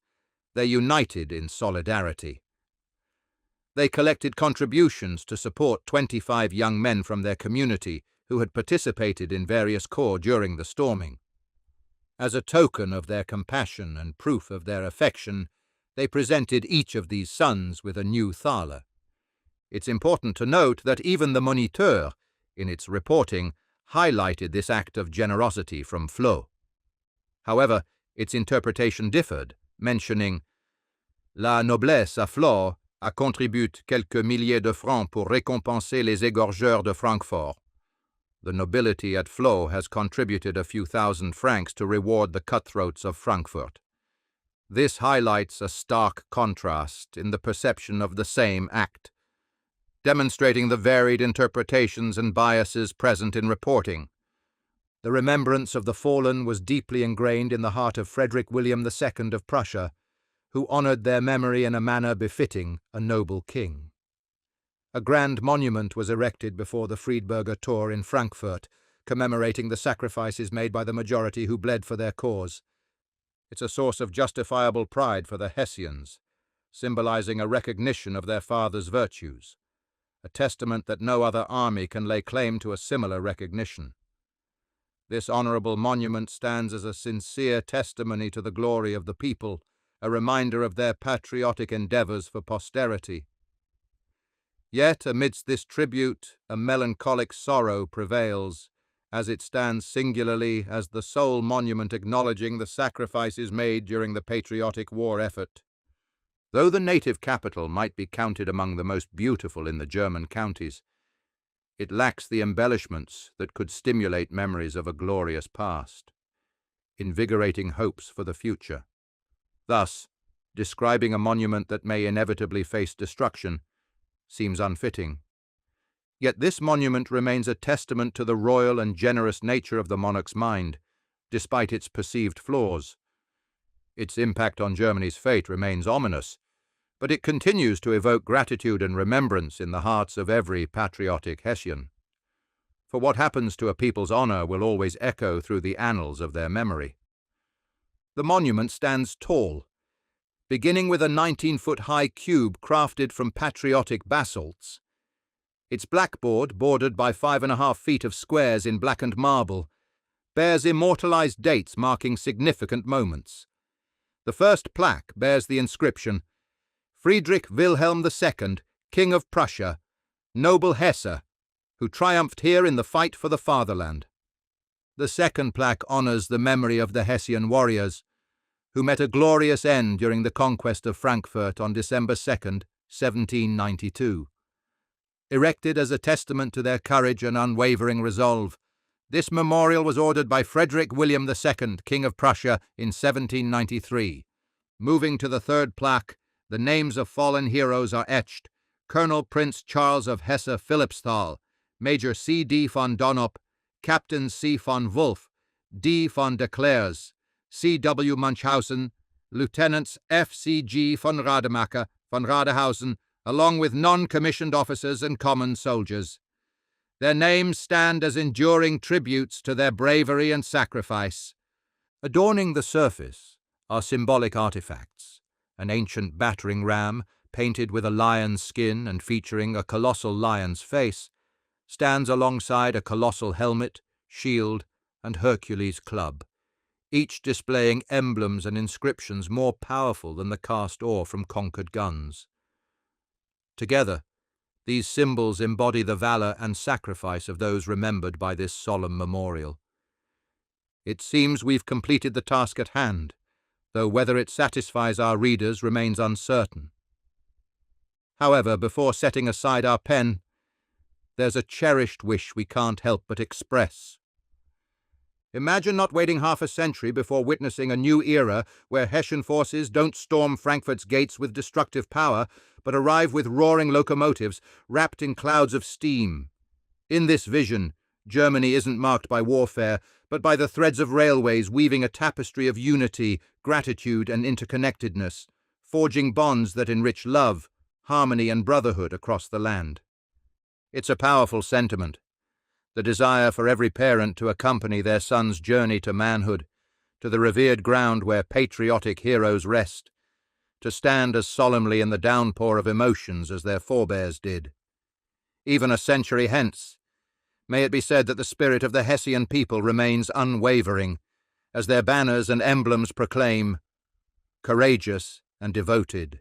they united in solidarity. They collected contributions to support 25 young men from their community who had participated in various corps during the storming. As a token of their compassion and proof of their affection, they presented each of these sons with a new thaler. It's important to note that even the Moniteur, in its reporting, highlighted this act of generosity from Floh. However, its interpretation differed, mentioning La noblesse à Floh a contribué quelques milliers de francs pour récompenser les égorgeurs de Francfort. The nobility at Floh has contributed a few thousand francs to reward the cutthroats of Frankfurt. This highlights a stark contrast in the perception of the same act, demonstrating the varied interpretations and biases present in reporting. The remembrance of the fallen was deeply ingrained in the heart of Frederick William II of Prussia, who honoured their memory in a manner befitting a noble king. A grand monument was erected before the Friedberger Tor in Frankfurt, commemorating the sacrifices made by the majority who bled for their cause. It's a source of justifiable pride for the Hessians, symbolizing a recognition of their fathers' virtues, a testament that no other army can lay claim to a similar recognition. This honourable monument stands as a sincere testimony to the glory of the people, a reminder of their patriotic endeavours for posterity. Yet, amidst this tribute, a melancholic sorrow prevails, as it stands singularly as the sole monument acknowledging the sacrifices made during the patriotic war effort. Though the native capital might be counted among the most beautiful in the German counties, it lacks the embellishments that could stimulate memories of a glorious past, invigorating hopes for the future. Thus, describing a monument that may inevitably face destruction seems unfitting. Yet this monument remains a testament to the royal and generous nature of the monarch's mind, despite its perceived flaws. Its impact on Germany's fate remains ominous, but it continues to evoke gratitude and remembrance in the hearts of every patriotic Hessian. For what happens to a people's honour will always echo through the annals of their memory. The monument stands tall, beginning with a 19-foot-high cube crafted from patriotic basalts. Its blackboard, bordered by 5.5 feet of squares in blackened marble, bears immortalized dates marking significant moments. The first plaque bears the inscription, Friedrich Wilhelm II, King of Prussia, noble Hesse, who triumphed here in the fight for the fatherland. The second plaque honours the memory of the Hessian warriors, who met a glorious end during the conquest of Frankfurt on December 2, 1792. Erected as a testament to their courage and unwavering resolve, this memorial was ordered by Frederick William II, King of Prussia, in 1793. Moving to the third plaque, the names of fallen heroes are etched: Colonel Prince Charles of Hesse-Philippsthal, Major C.D. von Donop, Captain C. von Wolf, D. von de Clers, C.W. Munchausen, Lieutenants F.C.G. von Rademacher, von Radehausen, along with non-commissioned officers and common soldiers. Their names stand as enduring tributes to their bravery and sacrifice. Adorning the surface are symbolic artifacts: an ancient battering ram, painted with a lion's skin and featuring a colossal lion's face, stands alongside a colossal helmet, shield, and Hercules club, each displaying emblems and inscriptions more powerful than the cast ore from conquered guns. Together, these symbols embody the valour and sacrifice of those remembered by this solemn memorial. It seems we've completed the task at hand, though whether it satisfies our readers remains uncertain. However, before setting aside our pen, there's a cherished wish we can't help but express. Imagine not waiting half a century before witnessing a new era where Hessian forces don't storm Frankfurt's gates with destructive power, but arrive with roaring locomotives wrapped in clouds of steam. In this vision, Germany isn't marked by warfare, but by the threads of railways weaving a tapestry of unity, gratitude, and interconnectedness, forging bonds that enrich love, harmony, and brotherhood across the land. It's a powerful sentiment, the desire for every parent to accompany their son's journey to manhood, to the revered ground where patriotic heroes rest, to stand as solemnly in the downpour of emotions as their forebears did. Even a century hence, may it be said that the spirit of the Hessian people remains unwavering, as their banners and emblems proclaim, courageous and devoted.